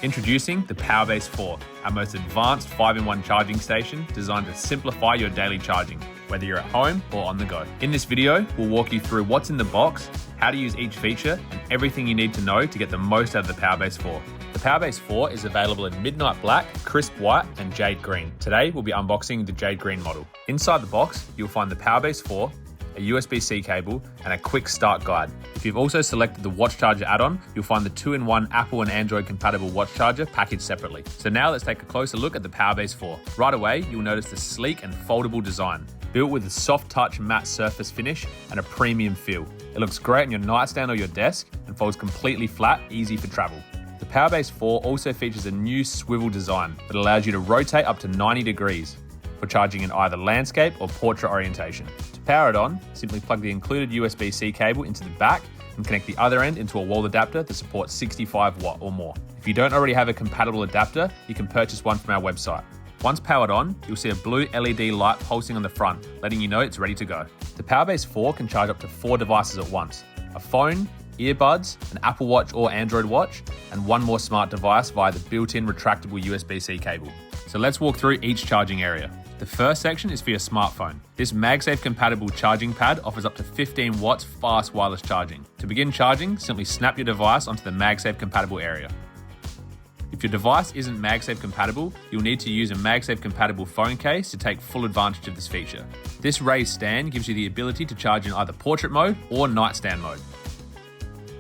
Introducing the PowerBase 4, our most advanced 5-in-1 charging station designed to simplify your daily charging, whether you're at home or on the go. In this video, we'll walk you through what's in the box, how to use each feature, and everything you need to know to get the most out of the PowerBase 4. The PowerBase 4 is available in Midnight Black, Crisp White, and Jade Green. Today, we'll be unboxing the Jade Green model. Inside the box, you'll find the PowerBase 4, a USB-C cable, and a quick start guide. If you've also selected the watch charger add-on, you'll find the 2-in-1 Apple and Android compatible watch charger packaged separately. So now let's take a closer look at the PowerBase 4. Right away, you'll notice the sleek and foldable design, built with a soft touch matte surface finish and a premium feel. It looks great on your nightstand or your desk and folds completely flat, easy for travel. The PowerBase 4 also features a new swivel design that allows you to rotate up to 90 degrees for charging in either landscape or portrait orientation. To power it on, simply plug the included USB-C cable into the back and connect the other end into a wall adapter that supports 65 watt or more. If you don't already have a compatible adapter, you can purchase one from our website. Once powered on, you'll see a blue LED light pulsing on the front, letting you know it's ready to go. The PowerBase 4 can charge up to 4 devices at once: a phone, earbuds, an Apple Watch or Android watch, and one more smart device via the built-in retractable USB-C cable. So let's walk through each charging area. The first section is for your smartphone. This MagSafe compatible charging pad offers up to 15 watts fast wireless charging. To begin charging, simply snap your device onto the MagSafe compatible area. If your device isn't MagSafe compatible, you'll need to use a MagSafe compatible phone case to take full advantage of this feature. This raised stand gives you the ability to charge in either portrait mode or nightstand mode.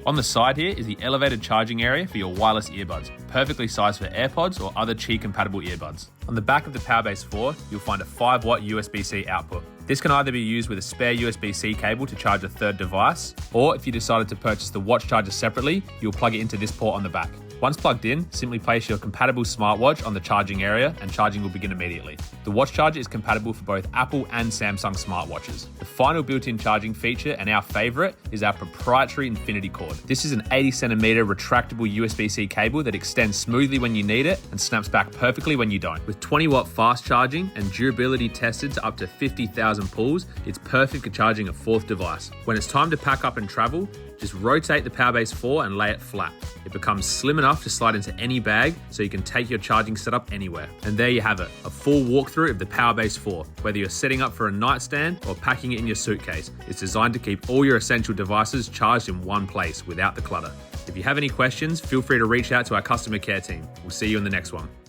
On the side here is the elevated charging area for your wireless earbuds, perfectly sized for AirPods or other Qi compatible earbuds. On the back of the PowerBase 4, you'll find a 5-watt USB-C output. This can either be used with a spare USB-C cable to charge a third device, or if you decided to purchase the watch charger separately, you'll plug it into this port on the back. Once plugged in, simply place your compatible smartwatch on the charging area and charging will begin immediately. The watch charger is compatible for both Apple and Samsung smartwatches. The final built-in charging feature, and our favorite, is our proprietary Infinity cord. This is an 80cm retractable USB-C cable that extends smoothly when you need it and snaps back perfectly when you don't. With 20-watt fast charging and durability tested to up to 50,000 pulls, it's perfect for charging a fourth device. When it's time to pack up and travel, just rotate the PowerBase 4 and lay it flat. It becomes slim enough to slide into any bag so you can take your charging setup anywhere. And there you have it, a full walkthrough of the PowerBase 4. Whether you're setting up for a nightstand or packing it in your suitcase, it's designed to keep all your essential devices charged in one place without the clutter. If you have any questions, feel free to reach out to our customer care team. We'll see you in the next one.